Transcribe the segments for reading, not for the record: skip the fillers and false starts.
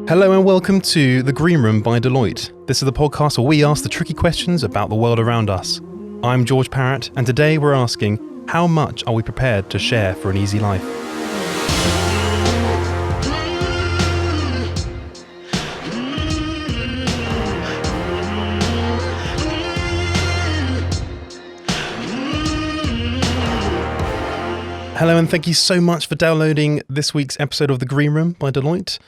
Hello and welcome to The Green Room by Deloitte. This is the podcast where we ask the tricky questions about the world around us. I'm George Parrett, and today we're asking, how much are we prepared to share for an easy life? Hello and thank you so much for downloading this week's episode of The Green Room by Deloitte.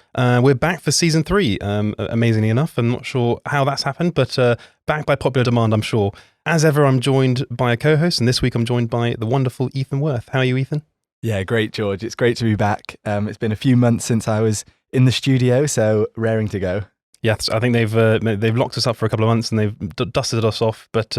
We're back for season 3, amazingly enough. I'm not sure how that's happened, but back by popular demand, I'm sure. As ever, I'm joined by a co-host, and this week I'm joined by the wonderful Ethan Worth. How are you, Ethan? Yeah, great, George. It's great to be back. It's been a few months since I was in the studio, so raring to go. Yes, I think they've locked us up for a couple of months and they've dusted us off, but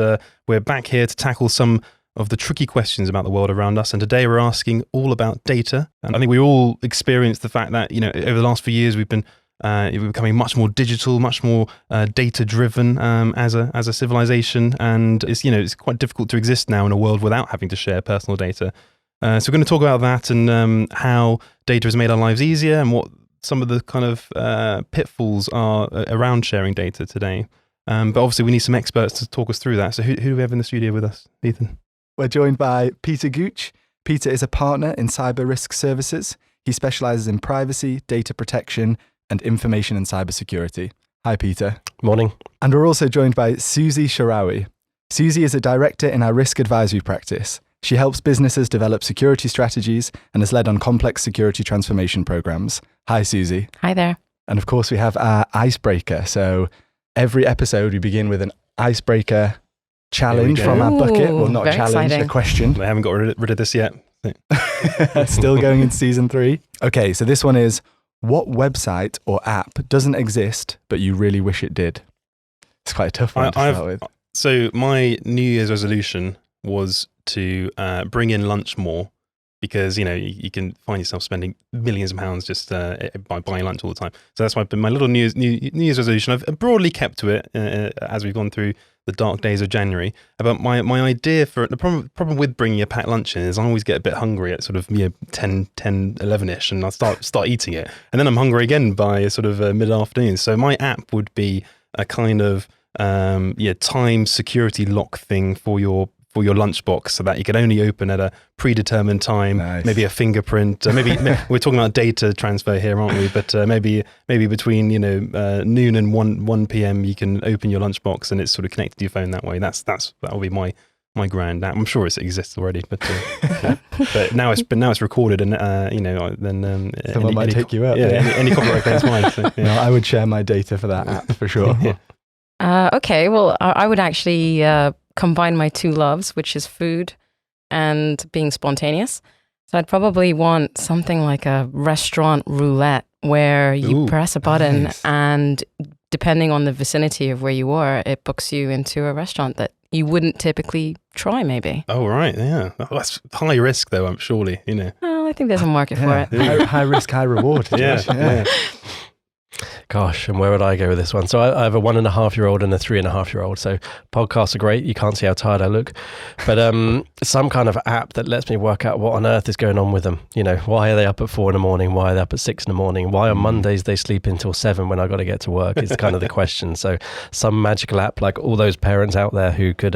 we're back here to tackle some of the tricky questions about the world around us. And today we're asking all about data. And I think we all experienced the fact that, over the last few years, we've been becoming much more digital, much more data driven as a civilization. And it's quite difficult to exist now in a world without having to share personal data. So we're going to talk about that and how data has made our lives easier and what some of the kind of pitfalls are around sharing data today. But obviously we need some experts to talk us through that. So who do we have in the studio with us, Ethan? We're joined by Peter Gooch. Peter is a partner in cyber risk services. He specializes in privacy, data protection, and information and cybersecurity. Hi, Peter. Morning. And we're also joined by Susia Sharawi. Susie is a director in our risk advisory practice. She helps businesses develop security strategies and has led on complex security transformation programs. Hi, Susie. Hi there. And of course, we have our icebreaker. So every episode, we begin with an icebreaker challenge from our bucket. Well, not a challenge, exciting. a question. They haven't got rid of this yet. Still going into season 3. Okay, so this one is, what website or app doesn't exist, but you really wish it did? It's quite a tough one to start with. So my New Year's resolution was to bring in lunch more because, you can find yourself spending millions of pounds just by buying lunch all the time. So that's my little New Year's resolution. I've broadly kept to it as we've gone through the dark days of January. But my idea for it, the problem with bringing a packed lunch in is I always get a bit hungry at sort of 10, 11ish, and I start eating it, and then I'm hungry again by sort of mid-afternoon. So my app would be a kind of time security lock thing for your lunchbox, so that you can only open at a predetermined time. Nice. Maybe a fingerprint. Maybe we're talking about data transfer here, aren't we? But maybe between noon and 1 p.m. you can open your lunchbox and it's sort of connected to your phone that way. That will be my grand app. I'm sure it exists already, but but now it's recorded and then someone might take you up. Yeah, any copyright claims mine. So, yeah. No, I would share my data for that app for sure. Okay, well, I would actually combine my two loves, which is food and being spontaneous. So I'd probably want something like a restaurant roulette where you press a button and depending on the vicinity of where you are, it books you into a restaurant that you wouldn't typically try, maybe. Oh, right, yeah. That's high risk, though, surely, Well, I think there's a market for it. High risk, high reward. Yeah. Gosh, and where would I go with this one? So I have a 1.5-year-old and a 3.5-year-old. So podcasts are great. You can't see how tired I look. But some kind of app that lets me work out what on earth is going on with them. Why are they up at 4 a.m? Why are they up at 6 a.m? Why on Mondays they sleep until 7 when I got to get to work? Is kind of the question. So some magical app, like all those parents out there who could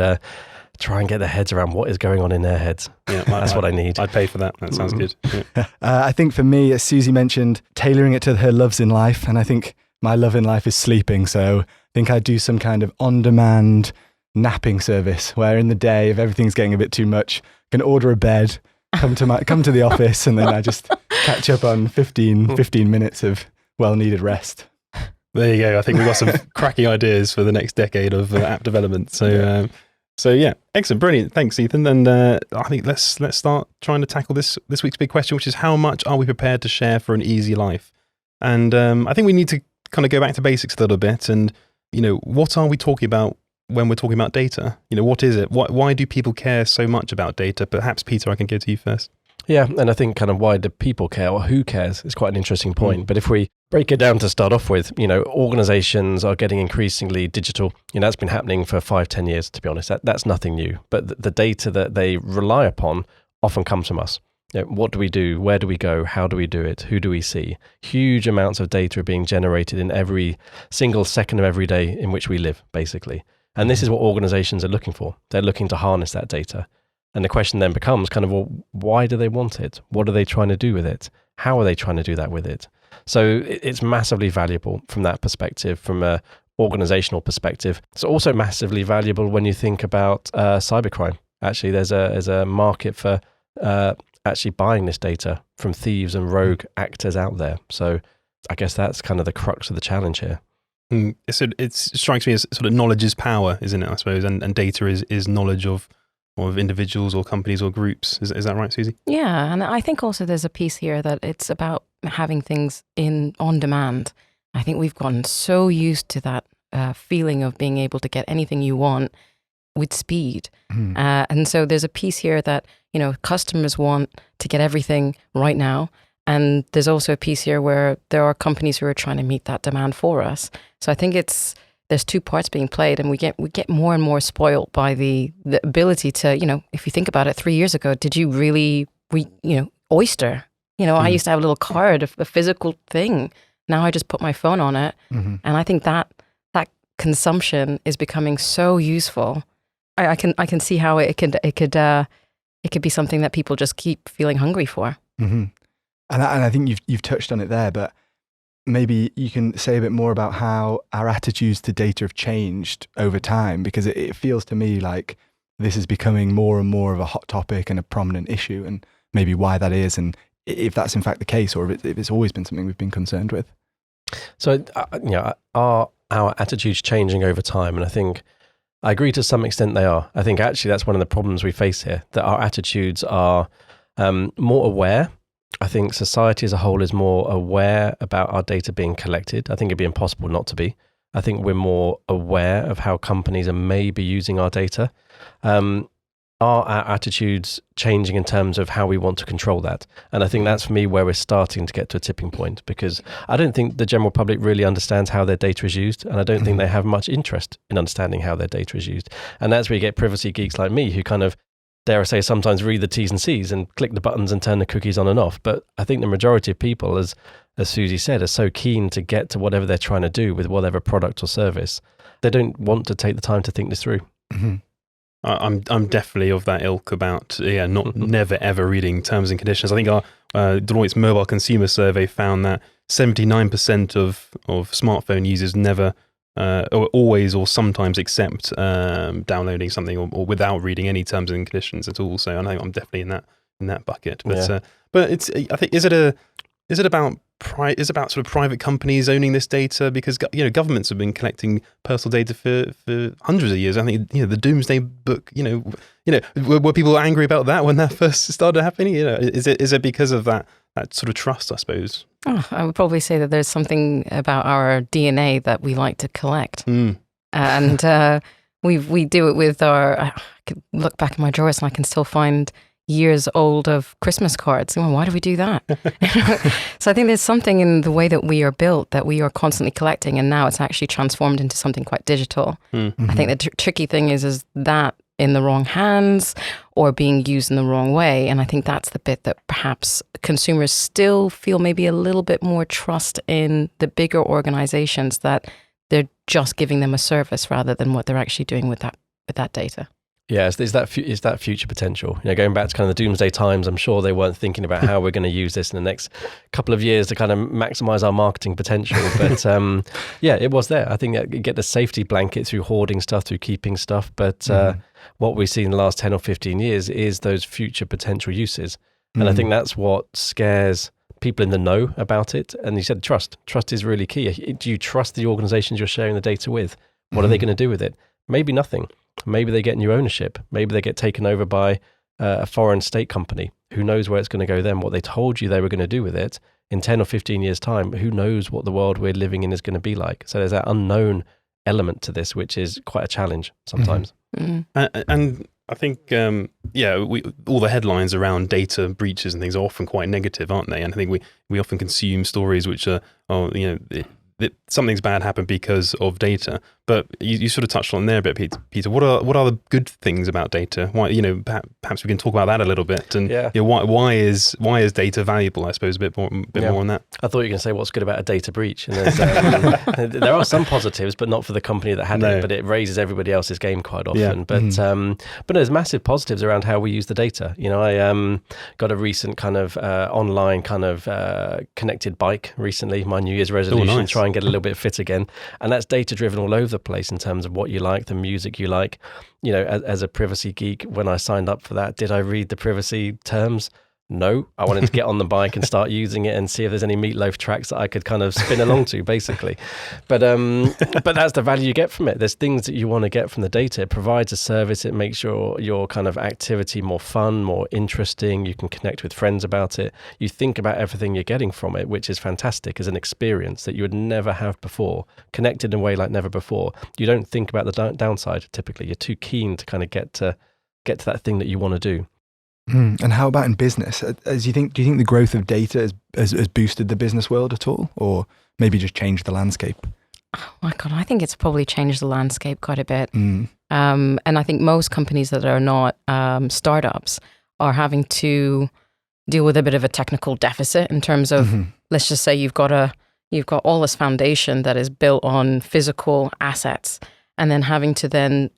try and get their heads around what is going on in their heads. Yeah, that's what I need. I'd pay for that. That sounds good. Yeah. I think for me, as Susie mentioned, tailoring it to her loves in life. And I think my love in life is sleeping. So I think I'd do some kind of on-demand napping service where in the day, if everything's getting a bit too much, I can order a bed, come to the office, and then I just catch up on 15 minutes of well-needed rest. There you go. I think we've got some cracking ideas for the next decade of app development. So yeah, excellent, brilliant. Thanks, Ethan. And I think let's start trying to tackle this week's big question, which is how much are we prepared to share for an easy life? And I think we need to kind of go back to basics a little bit. And what are we talking about when we're talking about data? What is it? Why do people care so much about data? Perhaps Peter, I can go to you first. Yeah, and I think kind of why do people care or who cares is quite an interesting point. But if we break it down to start off with, organizations are getting increasingly digital. That's been happening for 5-10 years, to be honest. That's nothing new. But the data that they rely upon often comes from us. what do we do? Where do we go? How do we do it? Who do we see? Huge amounts of data are being generated in every single second of every day in which we live, basically. And this is what organizations are looking for. They're looking to harness that data. And the question then becomes kind of, well, why do they want it? What are they trying to do with it? How are they trying to do that with it? So it's massively valuable from that perspective, from a organizational perspective. It's also massively valuable when you think about cybercrime. Actually, there's a market for actually buying this data from thieves and rogue actors out there. So I guess that's kind of the crux of the challenge here. It strikes me as sort of knowledge is power, isn't it, I suppose? And data is knowledge of individuals or companies or groups. Is that right, Susie? Yeah, and I think also there's a piece here that it's about having things on demand. I think we've gotten so used to that feeling of being able to get anything you want with speed. And so there's a piece here that, customers want to get everything right now. And there's also a piece here where there are companies who are trying to meet that demand for us. So I think there's two parts being played, and we get more and more spoiled by the ability to, if you think about it, 3 years ago, did you really, Oyster? I used to have a little card, a physical thing. Now I just put my phone on it. And I think that consumption is becoming so useful. I can see how it could be something that people just keep feeling hungry for. And I think you've touched on it there, but maybe you can say a bit more about how our attitudes to data have changed over time, because it feels to me like this is becoming more and more of a hot topic and a prominent issue, and maybe why that is, and if that's in fact the case, or if it's always been something we've been concerned with. So, are our attitudes changing over time? And I think I agree to some extent they are. I think actually that's one of the problems we face here, that our attitudes are more aware. I think society as a whole is more aware about our data being collected. I think it'd be impossible not to be. I think we're more aware of how companies are maybe using our data. Are our attitudes changing in terms of how we want to control that? And I think that's, for me, where we're starting to get to a tipping point, because I don't think the general public really understands how their data is used, and I don't think they have much interest in understanding how their data is used. And that's where you get privacy geeks like me who kind of, dare I say, sometimes read the T's and C's and click the buttons and turn the cookies on and off. But I think the majority of people, as Susie said, are so keen to get to whatever they're trying to do with whatever product or service, they don't want to take the time to think this through. I'm definitely of that ilk about never ever reading terms and conditions. I think our Deloitte's mobile consumer survey found that 79% of smartphone users never or always or sometimes accept downloading something or without reading any terms and conditions at all. So I know I'm definitely in that bucket. But but it's, I think, is it about sort of private companies owning this data? Because governments have been collecting personal data for hundreds of years. I think the Doomsday Book. Were people angry about that when that first started happening? Is it because of that sort of trust, I suppose? I would probably say that there's something about our DNA that we like to collect, and we do it with our. I could look back in my drawers and I can still find years old of Christmas cards. Why do we do that? So I think there's something in the way that we are built that we are constantly collecting, and now it's actually transformed into something quite digital. I think the tricky thing is that in the wrong hands or being used in the wrong way. And I think that's the bit that perhaps consumers still feel maybe a little bit more trust in the bigger organizations, that they're just giving them a service rather than what they're actually doing with that data. Yeah, is that future potential? Going back to kind of the Doomsday Times, I'm sure they weren't thinking about how we're going to use this in the next couple of years to kind of maximize our marketing potential. But it was there. I think you get the safety blanket through hoarding stuff, through keeping stuff. But what we've seen in the last 10 or 15 years is those future potential uses. And I think that's what scares people in the know about it. And you said trust. Trust is really key. Do you trust the organizations you're sharing the data with? What are they going to do with it? Maybe nothing. Maybe they get new ownership. Maybe they get taken over by a foreign state company. Who knows where it's going to go then? What they told you they were going to do with it in 10 or 15 years' time, who knows what the world we're living in is going to be like? So there's that unknown element to this, which is quite a challenge sometimes. And I think, all the headlines around data breaches and things are often quite negative, aren't they? And I think we often consume stories which are, that something's bad happened because of data. But you sort of touched on there a bit, Peter. What are the good things about data? Why, perhaps we can talk about that a little bit. And why is data valuable? I suppose a bit more on that. I thought you were going to say what's good about a data breach. And there are some positives, but not for the company that had it. But it raises everybody else's game quite often. Yeah. But there's massive positives around how we use the data. I got a recent kind of online kind of connected bike recently. My New Year's resolution, try and get a little bit fit again. And that's data driven all over the place in terms of what you like, the music you like. As a privacy geek, when I signed up for that, did I read the privacy terms? No, I wanted to get on the bike and start using it and see if there's any Meatloaf tracks that I could kind of spin along to, basically. But that's the value you get from it. There's things that you want to get from the data. It provides a service. It makes your kind of activity more fun, more interesting. You can connect with friends about it. You think about everything you're getting from it, which is fantastic as an experience that you would never have before, connected in a way like never before. You don't think about the downside typically. You're too keen to kind of get to that thing that you want to do. And how about in business? Do you think the growth of data has boosted the business world at all, or maybe just changed the landscape? Oh my God, I think it's probably changed the landscape quite a bit. And I think most companies that are not startups are having to deal with a bit of a technical deficit in terms of, let's just say you've got all this foundation that is built on physical assets, and then having to then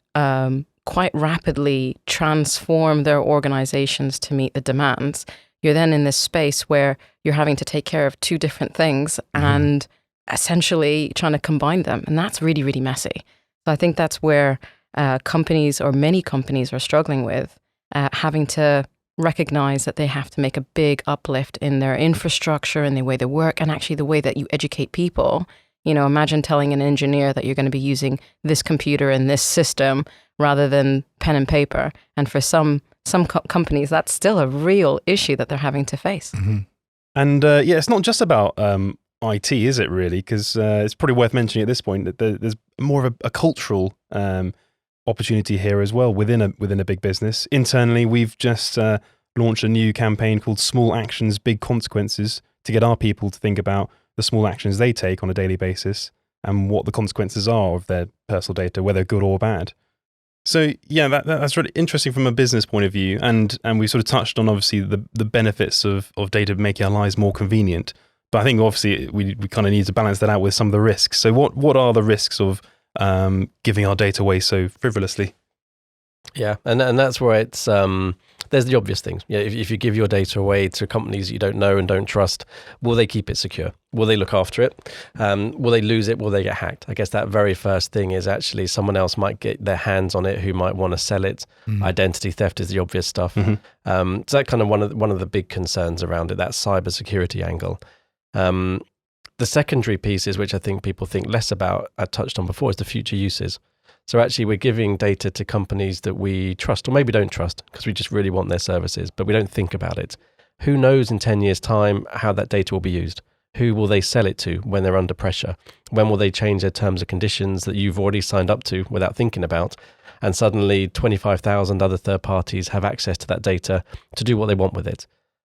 quite rapidly transform their organizations to meet the demands. You're then in this space where you're having to take care of two different things and essentially trying to combine them. And that's really, really messy. So I think that's where companies, or many companies, are struggling with having to recognize that they have to make a big uplift in their infrastructure and the way they work, and actually the way that you educate people. Imagine telling an engineer that you're going to be using this computer and this system rather than pen and paper. And for some companies, that's still a real issue that they're having to face. And it's not just about IT, is it really? Because it's probably worth mentioning at this point that there's more of a cultural opportunity here as well within a big business. Internally, we've just launched a new campaign called Small Actions, Big Consequences, to get our people to think about the small actions they take on a daily basis and what the consequences are of their personal data, whether good or bad. So that's really interesting from a business point of view, and we sort of touched on obviously the benefits of data making our lives more convenient. But I think obviously we kind of need to balance that out with some of the risks. So what are the risks of giving our data away so frivolously? Yeah, and that's where it's there's the obvious things. If you give your data away to companies you don't know and don't trust, will they keep it secure? Will they look after it? Will they lose it? Will they get hacked? I guess that very first thing is actually someone else might get their hands on it who might want to sell it. Identity theft is the obvious stuff. So that kind of one of the big concerns around it, that cybersecurity angle. The secondary pieces, which I think people think less about, I touched on before, is the future uses. So actually we're giving data to companies that we trust, or maybe don't trust, because we just really want their services, but we don't think about it. Who knows in 10 years' time how that data will be used? Who will they sell it to when they're under pressure? When will they change their terms and conditions that you've already signed up to without thinking about? And suddenly 25,000 other third parties have access to that data to do what they want with it.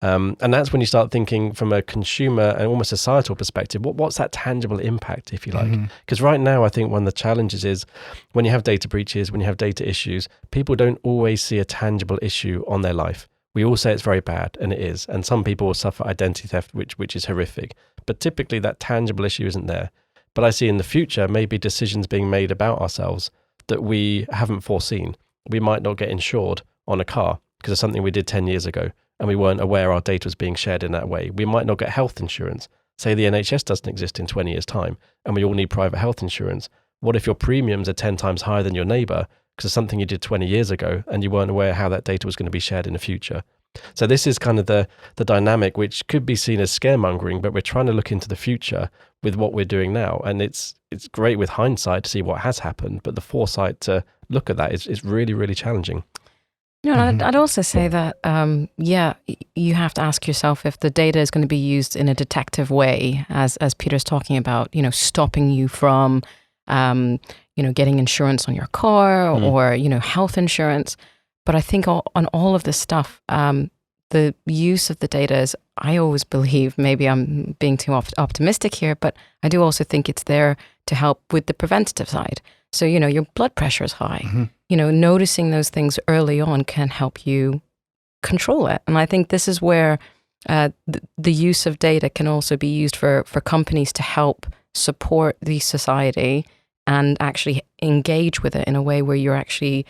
And that's when you start thinking from a consumer and almost societal perspective, what's that tangible impact, if you like? Because right now, I think one of the challenges is when you have data breaches, when you have data issues, people don't always see a tangible issue on their life. We all say it's very bad, and it is. And some people will suffer identity theft, which is horrific. But typically that tangible issue isn't there. But I see in the future, maybe decisions being made about ourselves that we haven't foreseen. We might not get insured on a car because of something we did 10 years ago, and we weren't aware our data was being shared in that way. We might not get health insurance. Say the NHS doesn't exist in 20 years' time, and we all need private health insurance. What if your premiums are 10 times higher than your neighbour because of something you did 20 years ago, and you weren't aware how that data was going to be shared in the future? So this is kind of the dynamic, which could be seen as scaremongering, but we're trying to look into the future with what we're doing now. And it's great with hindsight to see what has happened, but the foresight to look at that is really, really challenging. I'd also say that, you have to ask yourself if the data is going to be used in a detective way, as Peter's talking about, stopping you from, getting insurance on your car or, health insurance. But I think on all of this stuff, the use of the data is, I always believe, maybe I'm being too optimistic here, but I do also think it's there to help with the preventative side. So, your blood pressure is high. Mm-hmm. Noticing those things early on can help you control it. And I think this is where the use of data can also be used for companies to help support the society and actually engage with it in a way where you're actually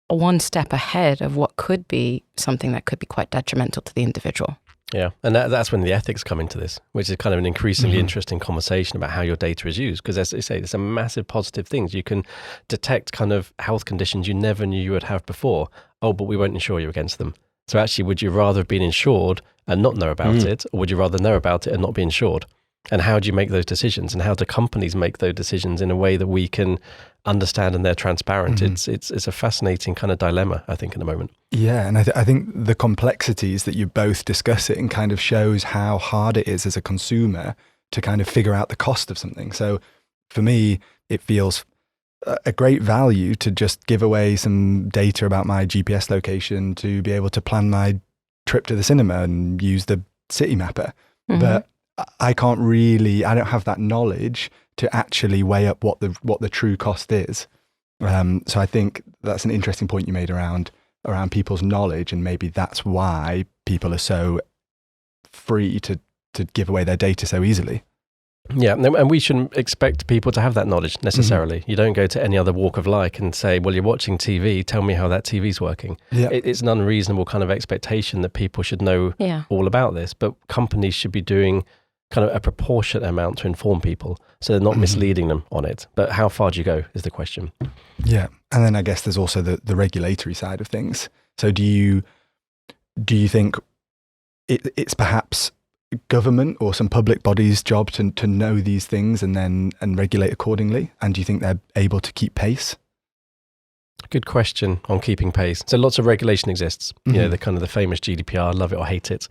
one step ahead of what could be something that could be quite detrimental to the individual. Yeah, and that's when the ethics come into this, which is kind of an increasingly interesting conversation about how your data is used. Because as I say, there's some massive positive things. You can detect kind of health conditions you never knew you would have before. Oh, but we won't insure you against them. So actually, would you rather have been insured and not know about it, or would you rather know about it and not be insured? And how do you make those decisions? And how do companies make those decisions in a way that we can understand and they're transparent? It's a fascinating kind of dilemma, I think, in the moment. Yeah, and I think the complexities that you're both discussing kind of shows how hard it is as a consumer to kind of figure out the cost of something. So for me, it feels a great value to just give away some data about my GPS location to be able to plan my trip to the cinema and use the city mapper. But I don't have that knowledge to actually weigh up what the true cost is. So I think that's an interesting point you made around people's knowledge, and maybe that's why people are so free to give away their data so easily. Yeah, and we shouldn't expect people to have that knowledge necessarily. You don't go to any other walk of life and say, well, you're watching TV, tell me how that TV's working. Yeah. It's an unreasonable kind of expectation that people should know all about this, but companies should be doing kind of a proportionate amount to inform people so they're not misleading them on it. But how far do you go is the question. Yeah, and then I guess there's also the regulatory side of things. So do you think it's perhaps government or some public body's job to know these things and regulate accordingly? And do you think they're able to keep pace? Good question on keeping pace. So lots of regulation exists. The kind of the famous GDPR, love it or hate it,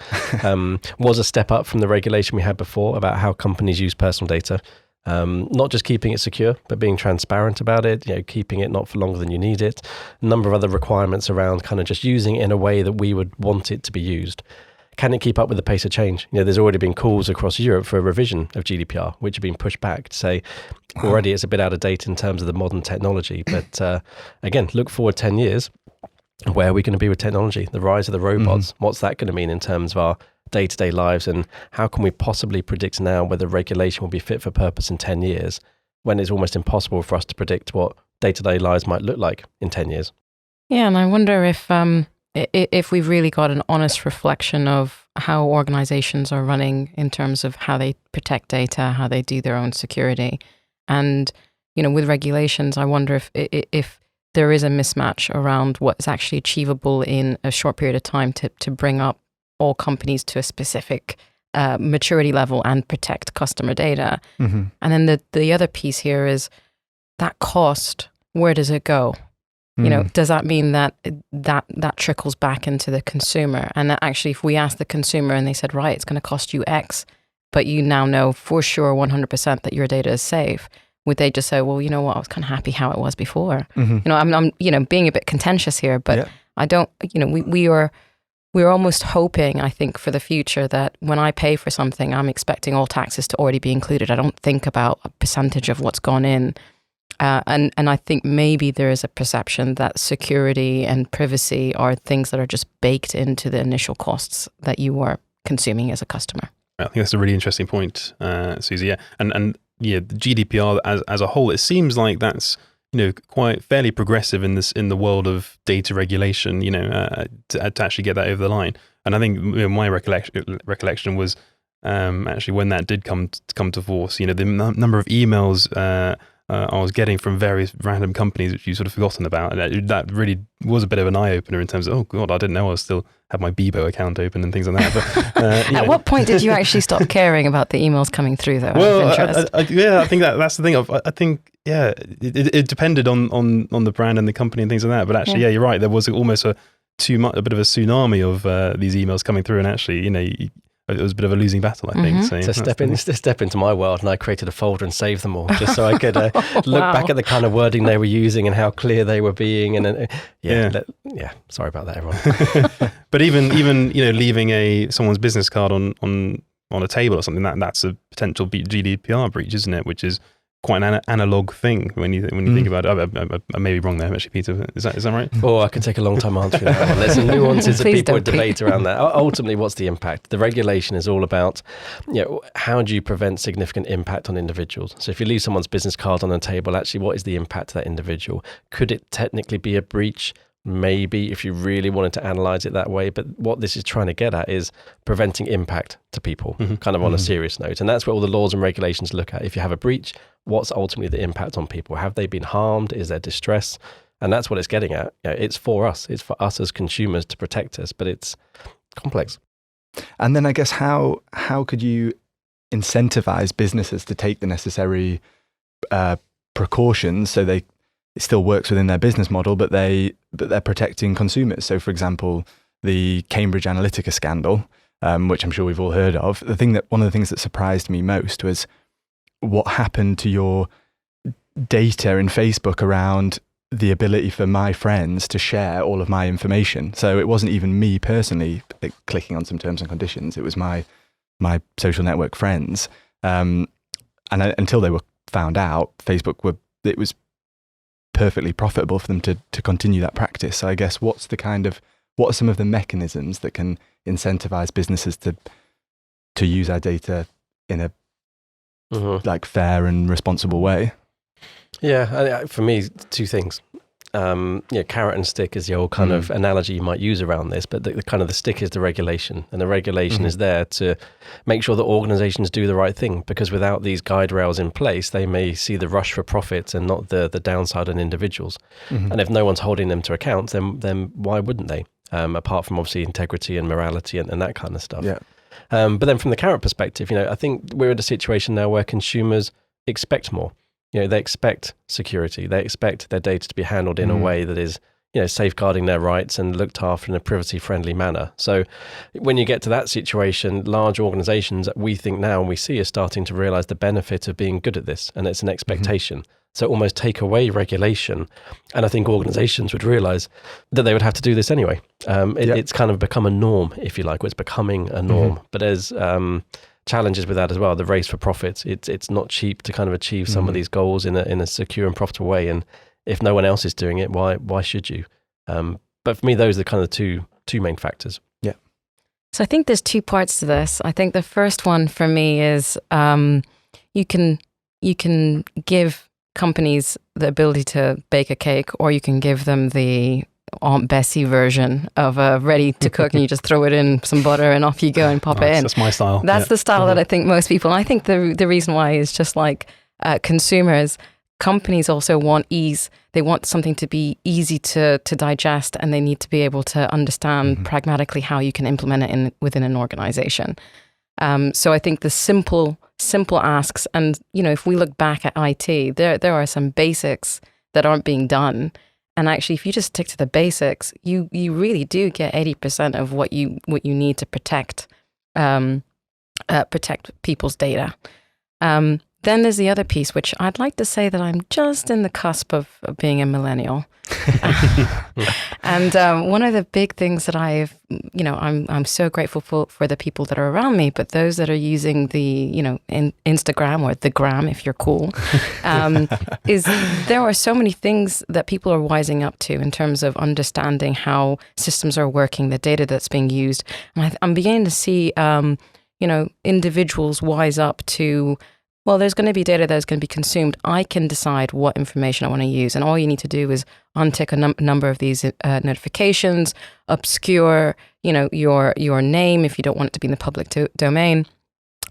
was a step up from the regulation we had before about how companies use personal data. Not just keeping it secure, but being transparent about it, keeping it not for longer than you need it. A number of other requirements around kind of just using it in a way that we would want it to be used. Can it keep up with the pace of change? There's already been calls across Europe for a revision of GDPR, which have been pushed back to say already it's a bit out of date in terms of the modern technology. But again, look forward 10 years. Where are we going to be with technology? The rise of the robots, what's that going to mean in terms of our day-to-day lives? And how can we possibly predict now whether regulation will be fit for purpose in 10 years when it's almost impossible for us to predict what day-to-day lives might look like in 10 years? Yeah, and I wonder if we've really got an honest reflection of how organizations are running in terms of how they protect data, how they do their own security. And, with regulations, I wonder if there is a mismatch around what's actually achievable in a short period of time to bring up all companies to a specific maturity level and protect customer data. And then the other piece here is that cost, where does it go? Does that mean that trickles back into the consumer? And that actually, if we ask the consumer and they said, right, it's going to cost you X, but you now know for sure 100% that your data is safe, would they just say, well, you know what, I was kind of happy how it was before? I'm being a bit contentious here, but I don't, we're almost hoping, I think, for the future that when I pay for something, I'm expecting all taxes to already be included. I don't think about a percentage of what's gone in. And I think maybe there is a perception that security and privacy are things that are just baked into the initial costs that you are consuming as a customer. I think that's a really interesting point, Susie. Yeah, and the GDPR as a whole, it seems like that's quite fairly progressive in the world of data regulation. To actually get that over the line. And I think my recollection was actually when that did come to force. The number of emails I was getting from various random companies which you've sort of forgotten about. And that really was a bit of an eye-opener in terms of, oh God, I didn't know I still had my Bebo account open and things like that. But, At what point did you actually stop caring about the emails coming through, though? Well, I think that's the thing. I think, it depended on the brand and the company and things like that. But actually, you're right. There was almost a bit of a tsunami of these emails coming through. And actually, it was a bit of a losing battle, I think. Mm-hmm. So step into my world, and I created a folder and saved them all just so I could look back at the kind of wording they were using and how clear they were being. And sorry about that, everyone. But even leaving someone's business card on a table or something, that's a potential GDPR breach, isn't it? Which is quite an analog thing when you think about it. I may be wrong there, actually, Peter. Is that right? Oh, I could take a long time answering that one. There's some nuances that people debate around that. Ultimately, what's the impact? The regulation is all about, how do you prevent significant impact on individuals? So if you leave someone's business card on a table, actually, what is the impact to that individual? Could it technically be a breach? Maybe, if you really wanted to analyze it that way. But what this is trying to get at is preventing impact to people, kind of on a serious note. And that's where all the laws and regulations look at. If you have a breach, what's ultimately the impact on people? Have they been harmed? Is there distress? And that's what it's getting at. It's for us. It's for us as consumers to protect us, but it's complex. And then I guess how could you incentivize businesses to take the necessary precautions so it still works within their business model, but they're protecting consumers? So, for example, the Cambridge Analytica scandal, which I'm sure we've all heard of. One of the things that surprised me most was what happened to your data in Facebook around the ability for my friends to share all of my information. So it wasn't even me personally clicking on some terms and conditions. It was my social network friends. And until they were found out, it was perfectly profitable for them to continue that practice. So I guess what are some of the mechanisms that can incentivize businesses to use our data in a fair and responsible way? Yeah, for me, two things. Carrot and stick is the old kind of analogy you might use around this, but the stick is the regulation, and the regulation is there to make sure that organizations do the right thing, because without these guide rails in place, they may see the rush for profit and not the downside on individuals. And if no one's holding them to account, then why wouldn't they? Apart from obviously integrity and morality and that kind of stuff. Yeah. But then from the carrot perspective, I think we're in a situation now where consumers expect more. They expect security. They expect their data to be handled in a way that is, safeguarding their rights and looked after in a privacy-friendly manner. So when you get to that situation, large organizations that we think now and we see are starting to realize the benefit of being good at this, and it's an expectation. So almost take away regulation. And I think organizations would realize that they would have to do this anyway. It's kind of become a norm, if you like, or it's becoming a norm. But there's challenges with that as well. The race for profit. It's not cheap to kind of achieve some of these goals in a secure and profitable way. And if no one else is doing it, why should you? But for me, those are kind of the two main factors. Yeah. So I think there's two parts to this. I think the first one for me is you can give companies the ability to bake a cake, or you can give them the Aunt Bessie version of ready to cook, and you just throw it in some butter and off you go and pop it in. That's my style. That's the style that I think most people, and I think the reason why is just like consumers, companies also want ease. They want something to be easy to digest, and they need to be able to understand pragmatically how you can implement it within an organization. So I think the simple asks, and if we look back at IT, there are some basics that aren't being done. And actually, if you just stick to the basics, you really do get 80% of what you need to protect people's data. Then there's the other piece, which I'd like to say that I'm just in the cusp of being a millennial. And one of the big things that I'm so grateful for the people that are around me, but those that are using the, Instagram or the gram, if you're cool, is there are so many things that people are wising up to in terms of understanding how systems are working, the data that's being used. And I'm beginning to see, individuals wise up to, well, there's going to be data that's going to be consumed. I can decide what information I want to use. And all you need to do is untick a number of these notifications, obscure, your name if you don't want it to be in the public domain.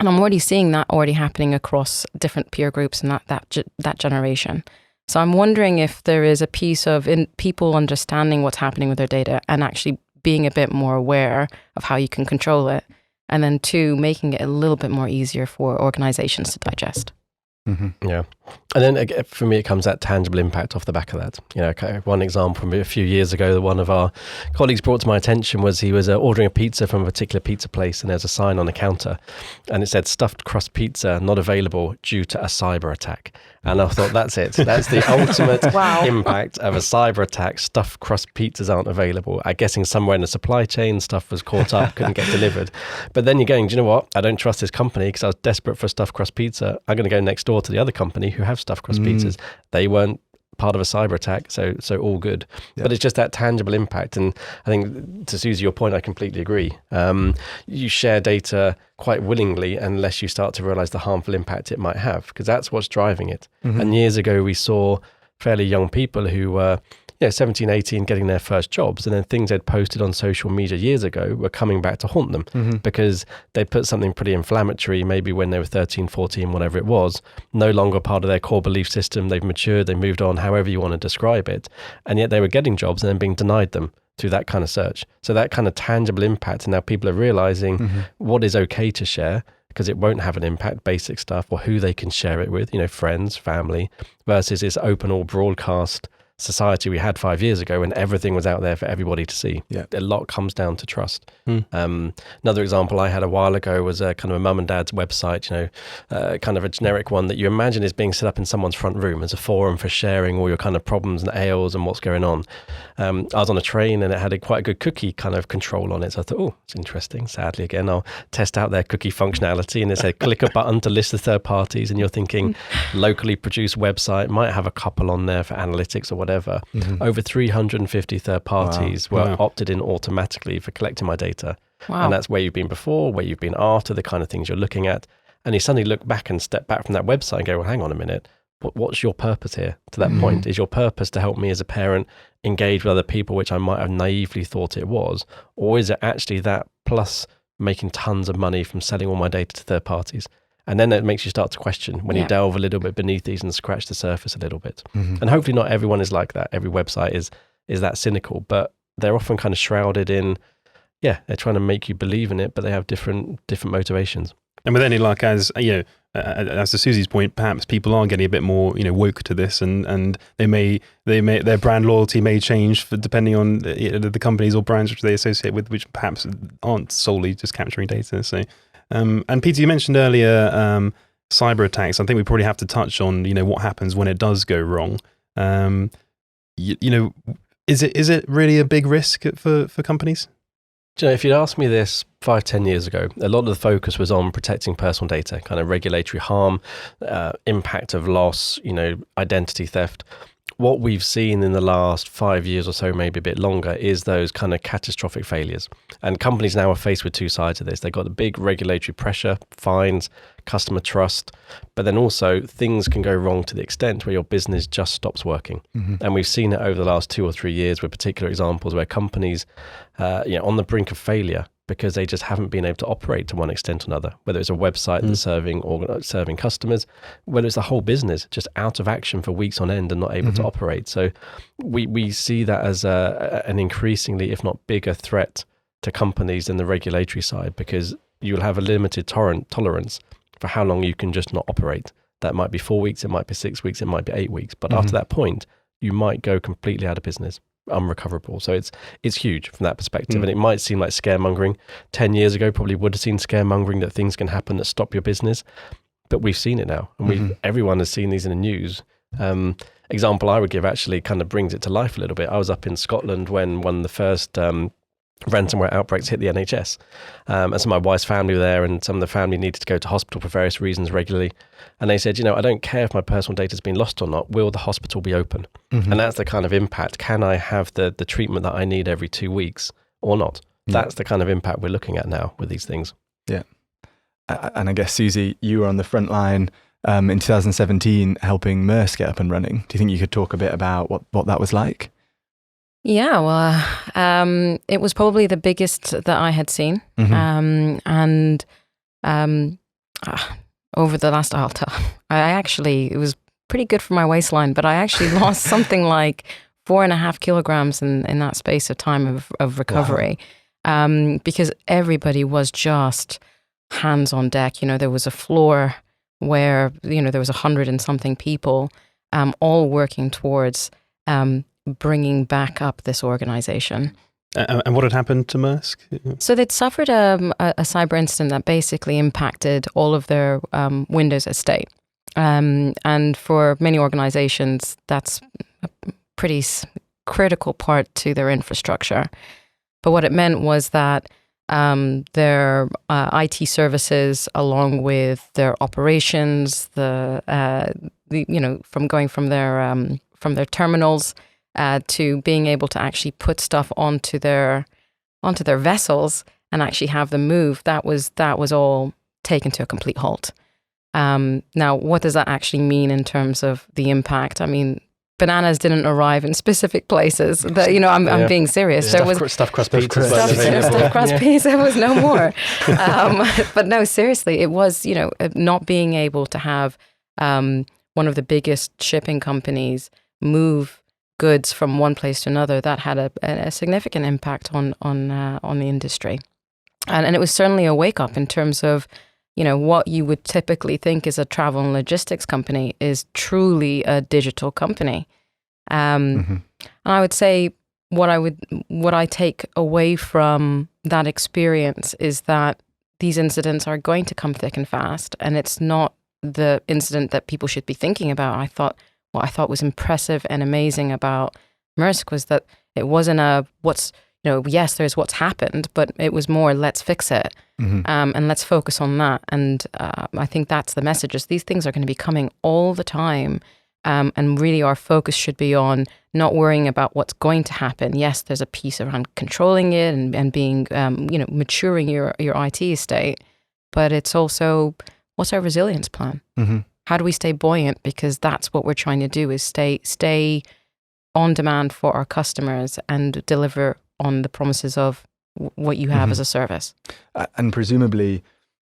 And I'm already seeing that happening across different peer groups and that generation. So I'm wondering if there is a piece of people understanding what's happening with their data and actually being a bit more aware of how you can control it. And then two, making it a little bit more easier for organizations to digest. Yeah. And then again, for me, it comes that tangible impact off the back of that. One example from a few years ago that one of our colleagues brought to my attention was he was ordering a pizza from a particular pizza place, and there's a sign on the counter and it said stuffed crust pizza not available due to a cyber attack. And I thought, that's it. That's the ultimate impact of a cyber attack. Stuffed crust pizzas aren't available. I'm guessing somewhere in the supply chain, stuff was caught up, couldn't get delivered. But then you're going, do you know what? I don't trust this company because I was desperate for a stuffed crust pizza. I'm going to go next door to the other company who have stuffed crust pizzas. They weren't part of a cyber attack, so all good. Yeah. But it's just that tangible impact. And I think, to Susie, your point, I completely agree. You share data quite willingly unless you start to realize the harmful impact it might have, because that's what's driving it. And years ago, we saw fairly young people who were 17, 18, getting their first jobs, and then things they'd posted on social media years ago were coming back to haunt them because they put something pretty inflammatory, maybe when they were 13, 14, whatever it was, no longer part of their core belief system. They've matured, they moved on, however you want to describe it, and yet they were getting jobs and then being denied them through that kind of search. So that kind of tangible impact, and now people are realizing what is okay to share, because it won't have an impact, basic stuff, or who they can share it with, friends, family, versus this open all broadcast society we had 5 years ago when everything was out there for everybody to see. Yeah. A lot comes down to trust. Another example I had a while ago was a kind of a mum and dad's website, kind of a generic one that you imagine is being set up in someone's front room as a forum for sharing all your kind of problems and ails and what's going on. I was on a train and it had quite a good cookie kind of control on it. So I thought, oh, it's interesting. Sadly, again, I'll test out their cookie functionality. And it said, click a button to list the third parties. And you're thinking, locally produced website, might have a couple on there for analytics or whatever. Over 350 third parties were opted in automatically for collecting my data. And that's where you've been before, where you've been after, the kind of things you're looking at. And you suddenly look back and step back from that website and go, well, hang on a minute. What's your purpose here? To that point, is your purpose to help me as a parent engage with other people, which I might have naively thought it was? Or is it actually that plus making tons of money from selling all my data to third parties? And then it makes you start to question when you delve a little bit beneath these and scratch the surface a little bit. And hopefully not everyone is like that. Every website is that cynical, but they're often kind of shrouded in, they're trying to make you believe in it, but they have different motivations. And with any luck, as to Susie's point, perhaps people are getting a bit more, woke to this, and they may their brand loyalty may change depending on the companies or brands which they associate with, which perhaps aren't solely just capturing data. So. And Peter, you mentioned earlier cyber attacks. I think we probably have to touch on what happens when it does go wrong. Is it really a big risk for companies? If you'd asked me this 5-10 years ago, a lot of the focus was on protecting personal data, kind of regulatory harm, impact of loss, identity theft. What we've seen in the last 5 years or so, maybe a bit longer, is those kind of catastrophic failures. And companies now are faced with two sides of this. They've got the big regulatory pressure, fines, customer trust, but then also things can go wrong to the extent where your business just stops working. And we've seen it over the last 2 or 3 years with particular examples where companies, on the brink of failure, because they just haven't been able to operate to one extent or another, whether it's a website that's serving customers, whether it's the whole business just out of action for weeks on end and not able to operate. So we see that as an increasingly, if not bigger, threat to companies than the regulatory side, because you'll have a limited tolerance for how long you can just not operate. That might be 4 weeks, it might be 6 weeks, it might be 8 weeks. But after that point, you might go completely out of business, unrecoverable. So it's huge from that perspective. And it might seem like scaremongering. 10 years ago, probably would have seen scaremongering that things can happen that stop your business. But we've seen it now. And everyone has seen these in the news. Example I would give actually kind of brings it to life a little bit. I was up in Scotland when one of the first ransomware outbreaks hit the NHS. And so my wife's family were there, and some of the family needed to go to hospital for various reasons regularly. And they said, I don't care if my personal data has been lost or not, will the hospital be open? And that's the kind of impact. Can I have the treatment that I need every 2 weeks or not? That's the kind of impact we're looking at now with these things. Yeah. And I guess, Susie, you were on the front line in 2017 helping Maersk get up and running. Do you think you could talk a bit about what that was like? Yeah, well, it was probably the biggest that I had seen. Over the last, it was pretty good for my waistline, but I actually lost something like 4.5 kilograms in that space of time of recovery. Wow. Because everybody was just hands on deck. There was a floor where, there was 100 and something people all working towards bringing back up this organization. And what had happened to Maersk? So they'd suffered a cyber incident that basically impacted all of their Windows estate. And for many organizations, that's a pretty critical part to their infrastructure. But what it meant was that their IT services, along with their operations, from going from their terminals to being able to actually put stuff onto their vessels and actually have them move, that was all taken to a complete halt. Now, what does that actually mean in terms of the impact? I mean, bananas didn't arrive in specific places. I'm being serious. Yeah. There was stuffed crust pizza. Stuffed crust pizza. There was no more. But no, seriously, it was not being able to have one of the biggest shipping companies move goods from one place to another. That had a significant impact on the industry, and it was certainly a wake up in terms of what you would typically think is a travel and logistics company is truly a digital company. And I would say what I take away from that experience is that these incidents are going to come thick and fast, and it's not the incident that people should be thinking about. What I thought was impressive and amazing about Maersk was that it wasn't yes, there's what's happened, but it was more, let's fix it. And let's focus on that. And I think that's the message, is these things are going to be coming all the time. And really our focus should be on not worrying about what's going to happen. Yes, there's a piece around controlling it and being, maturing your IT estate. But it's also, what's our resilience plan? How do we stay buoyant? Because that's what we're trying to do, is stay on demand for our customers and deliver on the promises of what you have as a service. And presumably,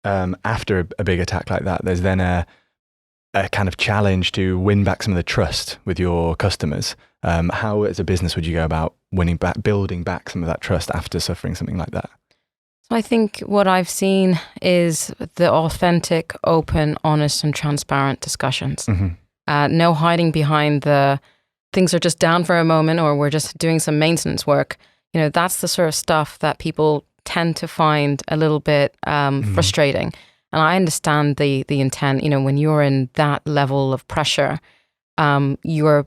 after a big attack like that, there's then a kind of challenge to win back some of the trust with your customers. How, as a business, would you go about building back some of that trust after suffering something like that? So I think what I've seen is the authentic, open, honest, and transparent discussions. No hiding behind the things are just down for a moment, or we're just doing some maintenance work. That's the sort of stuff that people tend to find a little bit frustrating. And I understand the intent. When you're in that level of pressure, you're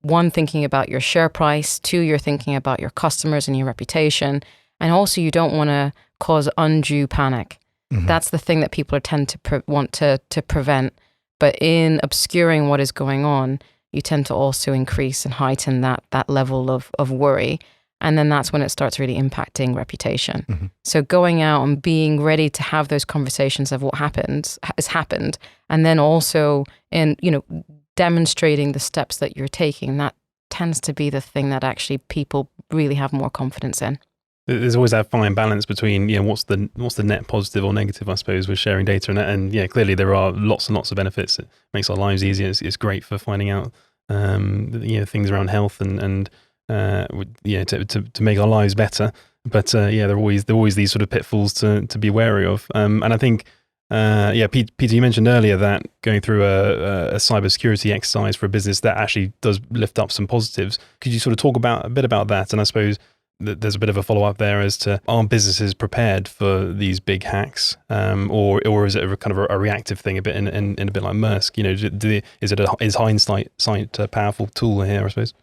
one, thinking about your share price. Two, you're thinking about your customers and your reputation. And also, you don't want to cause undue panic. That's the thing that people tend to want to prevent. But in obscuring what is going on, you tend to also increase and heighten that level of worry. And then that's when it starts really impacting reputation. So going out and being ready to have those conversations of what has happened, and then also in, demonstrating the steps that you're taking, that tends to be the thing that actually people really have more confidence in. There's always that fine balance between, what's the net positive or negative, I suppose, with sharing data. And clearly there are lots and lots of benefits. It makes our lives easier. It's great for finding out, things around health and to make our lives better. But there are always these sort of pitfalls to be wary of. And I think, Peter, you mentioned earlier that going through a cybersecurity exercise for a business that actually does lift up some positives. Could you sort of talk a bit about that? And I suppose there's a bit of a follow-up there as to, are businesses prepared for these big hacks, or is it a kind of a reactive thing, a bit in a bit like Maersk? Is hindsight a powerful tool here, I suppose?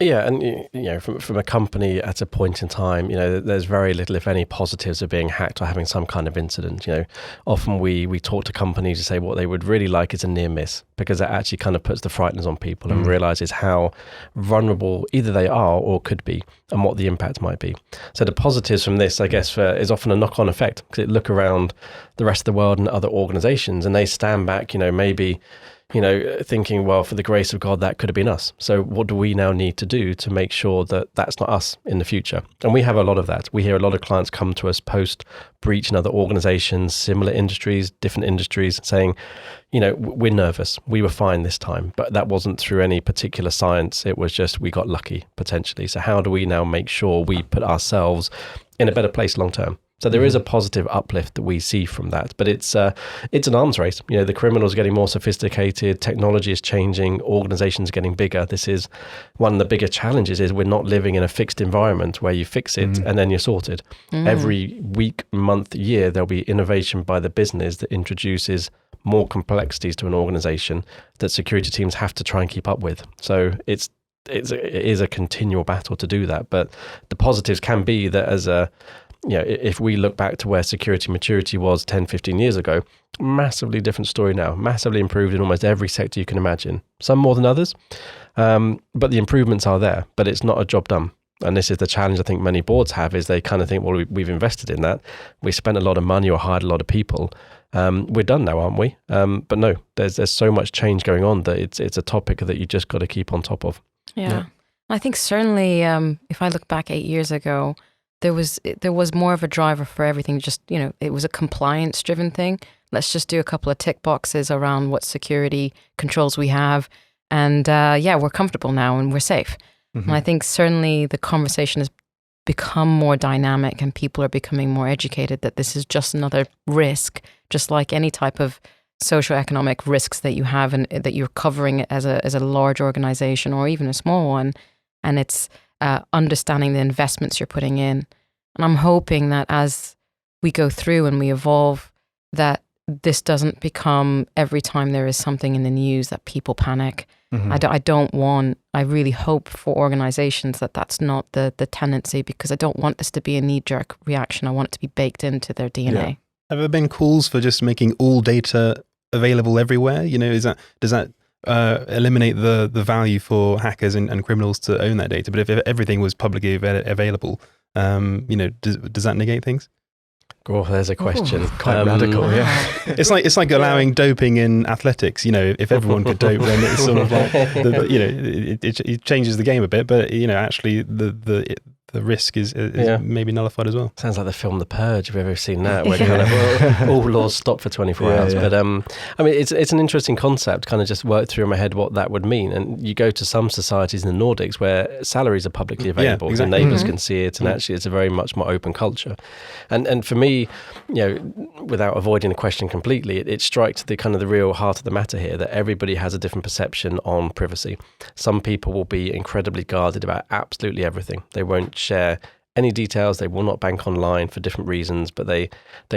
Yeah, and from a company at a point in time, there's very little, if any, positives of being hacked or having some kind of incident. Often we talk to companies to say what they would really like is a near miss, because it actually kind of puts the frighteners on people and realizes how vulnerable either they are or could be, and what the impact might be. So the positives from this, I guess, is often a knock-on effect, because it look around the rest of the world and other organizations, and they stand back, maybe thinking, well, for the grace of God, that could have been us. So what do we now need to do to make sure that that's not us in the future? And we have a lot of that. We hear a lot of clients come to us post-breach in other organizations, similar industries, different industries, saying, we're nervous. We were fine this time, but that wasn't through any particular science. It was just we got lucky, potentially. So how do we now make sure we put ourselves in a better place long term? So there is a positive uplift that we see from that, but it's an arms race. The criminals are getting more sophisticated, technology is changing, organizations are getting bigger. This is one of the bigger challenges is we're not living in a fixed environment where you fix it and then you're sorted. Every week, month, year, there'll be innovation by the business that introduces more complexities to an organization that security teams have to try and keep up with. So it is a continual battle to do that. But the positives can be that if we look back to where security maturity was 10, 15 years ago, massively different story now, massively improved in almost every sector you can imagine. Some more than others, but the improvements are there, but it's not a job done. And this is the challenge I think many boards have, is they kind of think, well, we've invested in that. We spent a lot of money or hired a lot of people. We're done now, aren't we? But no, there's so much change going on that it's a topic that you just got to keep on top of. Yeah. I think certainly if I look back 8 years ago, there was more of a driver for everything. Just, it was a compliance driven thing. Let's just do a couple of tick boxes around what security controls we have. And we're comfortable now and we're safe. And I think certainly the conversation has become more dynamic and people are becoming more educated that this is just another risk, just like any type of socioeconomic risks that you have and that you're covering as a large organization or even a small one. And it's understanding the investments you're putting in. And I'm hoping that as we go through and we evolve, that this doesn't become every time there is something in the news that people panic. I really hope for organizations that that's not the tendency, because I don't want this to be a knee-jerk reaction. I want it to be baked into their DNA. Yeah. Have there been calls for just making all data available everywhere? Does that eliminate the value for hackers and criminals to own that data? But if everything was publicly available, does that negate things? Oh, there's a question. Quite radical, yeah. It's like allowing doping in athletics. If everyone could dope, then it's sort of like it changes the game a bit. But actually the risk is maybe nullified as well. Sounds like the film The Purge. Have you ever seen that? Where kind of all laws stop for 24 hours. Yeah. But it's an interesting concept. Kind of just worked through in my head what that would mean. And you go to some societies in the Nordics where salaries are publicly available, and neighbours can see it. And actually, it's a very much more open culture. And for me, without avoiding the question completely, it strikes the kind of the real heart of the matter here, that everybody has a different perception on privacy. Some people will be incredibly guarded about absolutely everything. They won't share any details. They will not bank online for different reasons, but they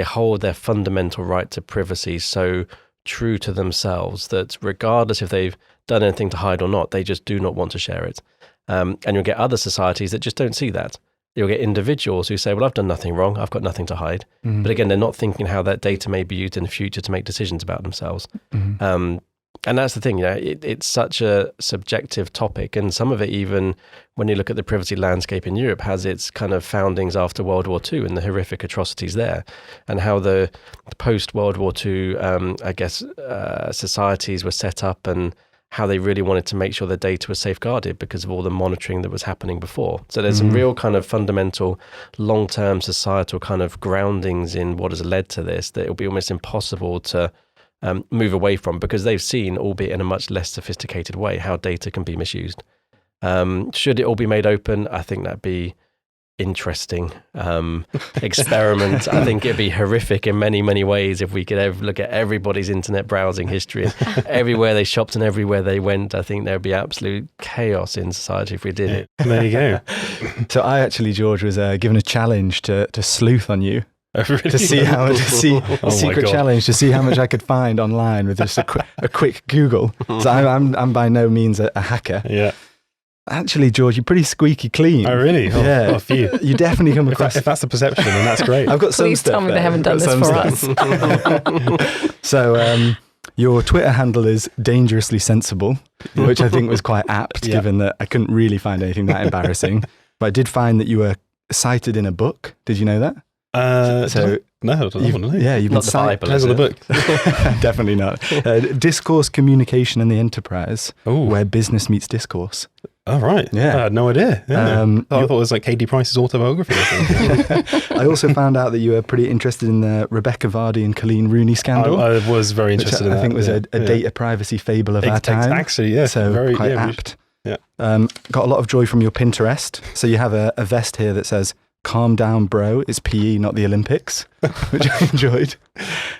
hold their fundamental right to privacy so true to themselves that regardless if they've done anything to hide or not, they just do not want to share it. And you'll get other societies that just don't see that. You'll get individuals who say, well, I've done nothing wrong, I've got nothing to hide. But again, they're not thinking how that data may be used in the future to make decisions about themselves. And that's the thing, it's such a subjective topic. And some of it, even when you look at the privacy landscape in Europe, has its kind of foundings after World War II and the horrific atrocities there, and how the post-World War II, societies were set up, and how they really wanted to make sure the data was safeguarded because of all the monitoring that was happening before. So there's some real kind of fundamental long-term societal kind of groundings in what has led to this that it'll be almost impossible to move away from, because they've seen, albeit in a much less sophisticated way, how data can be misused. Should it all be made open? I think that'd be interesting experiment. I think it'd be horrific in many, many ways if we could look at everybody's internet browsing history and everywhere they shopped and everywhere they went. I think there'd be absolute chaos in society if we did it. There you go. So I actually, George, was given a challenge to sleuth on you. Really? To see how a secret challenge to see how much I could find online with just a quick Google. So I'm by no means a hacker. Yeah. Actually, George, you're pretty squeaky clean. Oh, really? Yeah. Oh, phew. You definitely come across. If that's the perception, then that's great. I've got some Please stuff. tell me there. they haven't done this for us. So your Twitter handle is dangerously sensible, which I think was quite apt, given that I couldn't really find anything that embarrassing. But I did find that you were cited in a book. Did you know that? No, I don't know. Yeah, you've been cited. Depends on the book. Definitely not. Discourse, Communication and the Enterprise, Ooh. Where Business Meets Discourse. Oh, right. Yeah. I had no idea. Yeah. I thought it was like Katie Price's autobiography or something. I also found out that you were pretty interested in the Rebecca Vardy and Colleen Rooney scandal. I was very interested in that. I think was a data privacy fable of our time. Actually, yeah. So very, quite apt. Yeah. Got a lot of joy from your Pinterest. So you have a vest here that says, Calm Down Bro. It's PE, not the Olympics, which I enjoyed.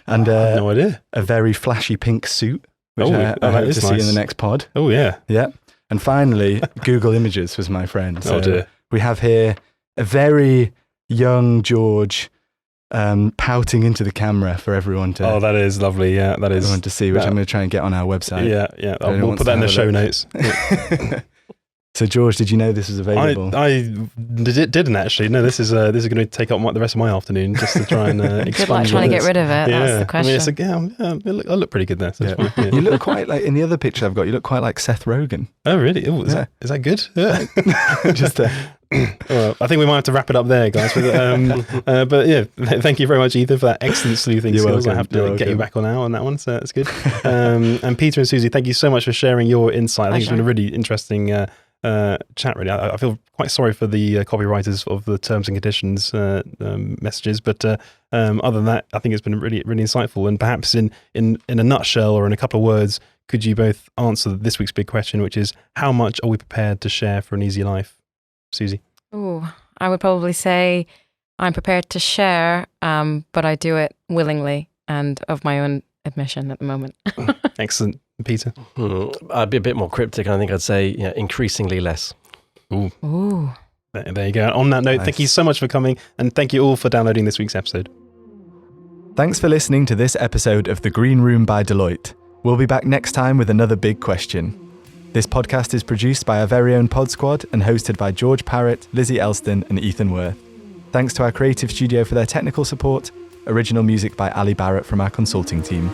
And I had no idea. a very flashy pink suit, which I that hope is to see nice. in the next pod. Oh, yeah. Yeah. And finally, Google Images was my friend. So Oh, dear. we have here a very young George pouting into the camera for everyone to, Oh, that is lovely. Yeah, that is. everyone to see, which that- I'm going to try and get on our website. Yeah. anyone We'll wants put to that in the have a show look. notes. So, George, did you know this was available? I didn't actually. No, this is going to take up the rest of my afternoon just to try and Good luck expunge trying all to get this. rid of it. That's the question. I look pretty good there. So Yeah. it's fine, yeah. You look quite like, in the other picture I've got, you look quite like Seth Rogen. Oh, really? Oh, is Yeah. that good? Yeah. Just Well, I think we might have to wrap it up there, guys. But yeah, thank you very much, Ethan, for that excellent sleuthing You're skills. welcome. I have to You're get you welcome. back on now on that one, so that's good. And Peter and Susie, thank you so much for sharing your insight. I think it's been a really interesting chat, really. I feel quite sorry for the copywriters of the terms and conditions messages, but other than that, I think it's been really, really insightful. And perhaps in a nutshell or in a couple of words, could you both answer this week's big question, which is how much are we prepared to share for an easy life? Susie? Ooh, I would probably say I'm prepared to share, but I do it willingly and of my own admission at the moment. Excellent. Peter? I'd be a bit more cryptic. I think I'd say increasingly less. Ooh. There you go. On that note, Thank you so much for coming, and thank you all for downloading this week's episode. Thanks for listening to this episode of The Green Room by Deloitte. We'll be back next time with another big question. This podcast is produced by our very own pod squad and hosted by George Parrett, Lizzie Elston and Ethan Worth. Thanks to our creative studio for their technical support. Original music by Ali Barrett from our consulting team.